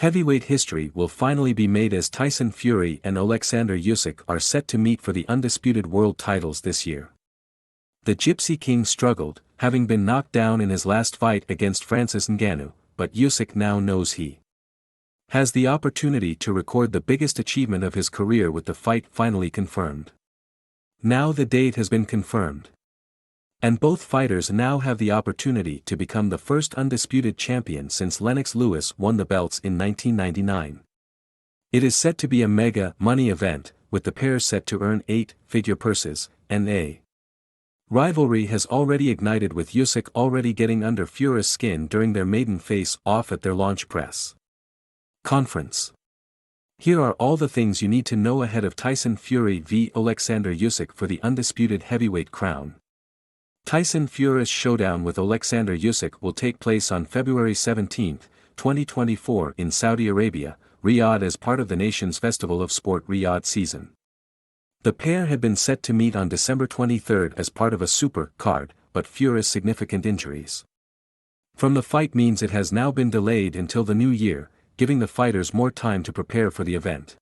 Heavyweight history will finally be made as Tyson Fury and Oleksandr Usyk are set to meet for the undisputed world titles this year. The Gypsy King struggled, having been knocked down in his last fight against Francis Ngannou, but Usyk now knows he has the opportunity to record the biggest achievement of his career with the fight finally confirmed. Now the date has been confirmed. And both fighters now have the opportunity to become the first undisputed champion since Lennox Lewis won the belts in 1999. It is set to be a mega money event, with the pair set to earn 8-figure purses, and a rivalry has already ignited with Usyk already getting under Fury's skin during their maiden face-off at their launch press conference. Here are all the things you need to know ahead of Tyson Fury v Oleksandr Usyk for the undisputed heavyweight crown. Tyson Fury's showdown with Oleksandr Usyk will take place on February 17, 2024 in Saudi Arabia, Riyadh as part of the nation's Festival of Sport Riyadh season. The pair had been set to meet on December 23 as part of a super card, but Fury's significant injuries from the fight means it has now been delayed until the new year, giving the fighters more time to prepare for the event.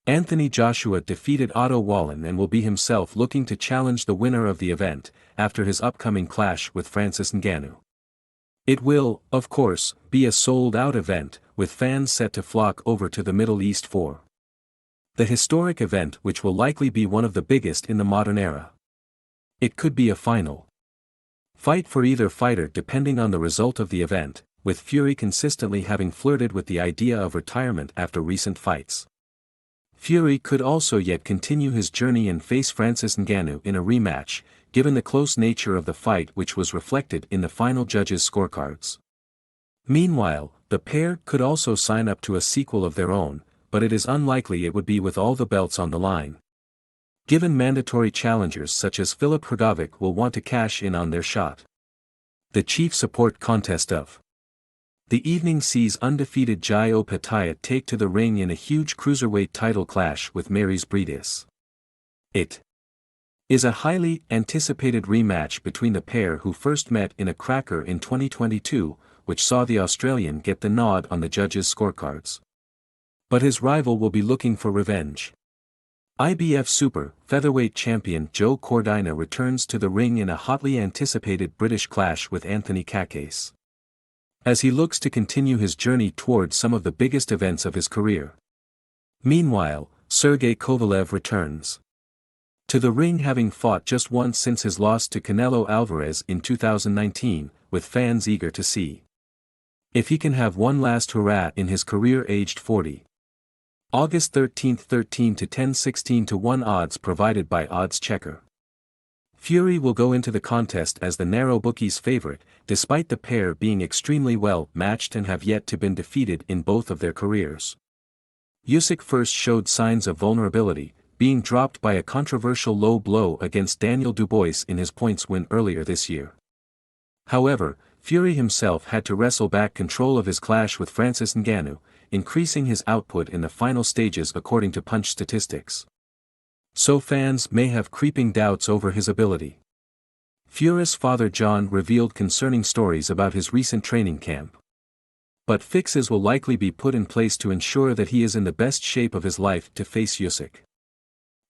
Anthony Joshua defeated Otto Wallin and will be himself looking to challenge the winner of the event, after his upcoming clash with Francis Ngannou. It will, of course, be a sold-out event, with fans set to flock over to the Middle East for the historic event, which will likely be one of the biggest in the modern era. It could be a final fight for either fighter depending on the result of the event, with Fury consistently having flirted with the idea of retirement after recent fights. Fury could also yet continue his journey and face Francis Ngannou in a rematch, given the close nature of the fight which was reflected in the final judges' scorecards. Meanwhile, the pair could also sign up to a sequel of their own, but it is unlikely it would be with all the belts on the line. Given mandatory challengers such as Filip Hrgovic will want to cash in on their shot. The chief support contest of the evening sees undefeated Jai Opetaia take to the ring in a huge cruiserweight title clash with Maryse Briedis. It is a highly anticipated rematch between the pair who first met in a cracker in 2022, which saw the Australian get the nod on the judges' scorecards. But his rival will be looking for revenge. IBF Super Featherweight champion Joe Cordina returns to the ring in a hotly anticipated British clash with Anthony Kakase, as he looks to continue his journey toward some of the biggest events of his career. Meanwhile, Sergey Kovalev returns to the ring, having fought just once since his loss to Canelo Alvarez in 2019, with fans eager to see if he can have one last hurrah in his career aged 40. August 13, 13 to 10, 16 to 1 odds provided by Odds Checker. Fury will go into the contest as the narrow bookies' favorite, despite the pair being extremely well matched and have yet to been defeated in both of their careers. Usyk first showed signs of vulnerability, being dropped by a controversial low blow against Daniel Dubois in his points win earlier this year. However, Fury himself had to wrestle back control of his clash with Francis Ngannou, increasing his output in the final stages according to Punch statistics. So fans may have creeping doubts over his ability. Fury's father John revealed concerning stories about his recent training camp. But fixes will likely be put in place to ensure that he is in the best shape of his life to face Usyk.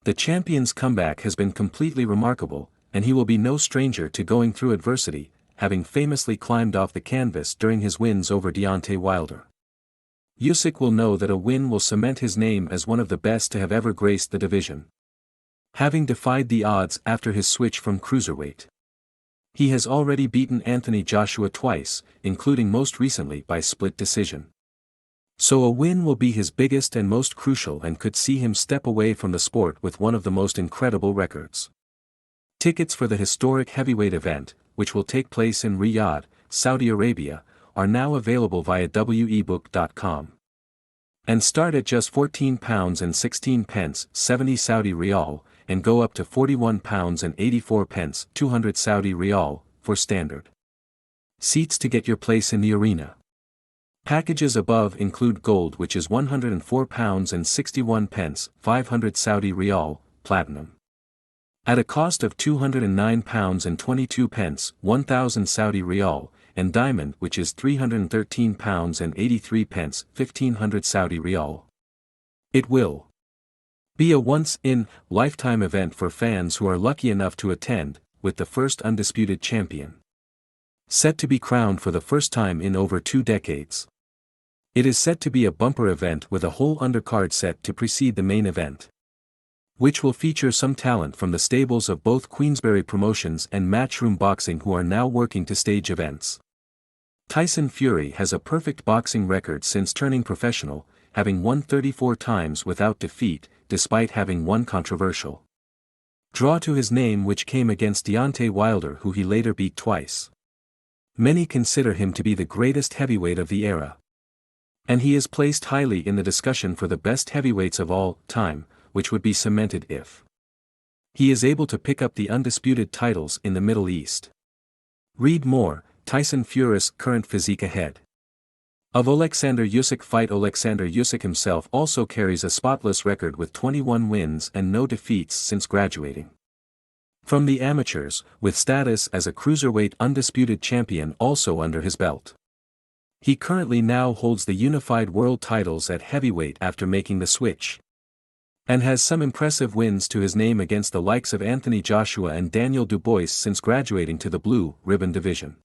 The champion's comeback has been completely remarkable, and he will be no stranger to going through adversity, having famously climbed off the canvas during his wins over Deontay Wilder. Usyk will know that a win will cement his name as one of the best to have ever graced the division, having defied the odds after his switch from cruiserweight. He has already beaten Anthony Joshua twice, including most recently by split decision. So a win will be his biggest and most crucial and could see him step away from the sport with one of the most incredible records. Tickets for the historic heavyweight event, which will take place in Riyadh, Saudi Arabia, are now available via webook.com. And start at just £14.16, 70 Saudi Riyal, and go up to £41.84, 200 Saudi Riyal, for standard seats to get your place in the arena. Packages above include gold, which is £104.61, 500 Saudi Riyal, platinum at a cost of £209.22, 1000 Saudi Riyal, and diamond, which is £313 and 83 pence, 1500 Saudi Riyal. It will be a once-in-lifetime event for fans who are lucky enough to attend, with the first undisputed champion set to be crowned for the first time in over 2 decades. It is set to be a bumper event with a whole undercard set to precede the main event, which will feature some talent from the stables of both Queensberry Promotions and Matchroom Boxing who are now working to stage events. Tyson Fury has a perfect boxing record since turning professional, having won 34 times without defeat, despite having one controversial draw to his name which came against Deontay Wilder, who he later beat twice. Many consider him to be the greatest heavyweight of the era, and he is placed highly in the discussion for the best heavyweights of all time, which would be cemented if he is able to pick up the undisputed titles in the Middle East. Read more: Tyson Fury's current physique ahead of Oleksandr Usyk fight. Oleksandr Usyk himself also carries a spotless record with 21 wins and no defeats since graduating from the amateurs, with status as a cruiserweight undisputed champion also under his belt. He currently now holds the unified world titles at heavyweight after making the switch, and has some impressive wins to his name against the likes of Anthony Joshua and Daniel Dubois since graduating to the blue ribbon division.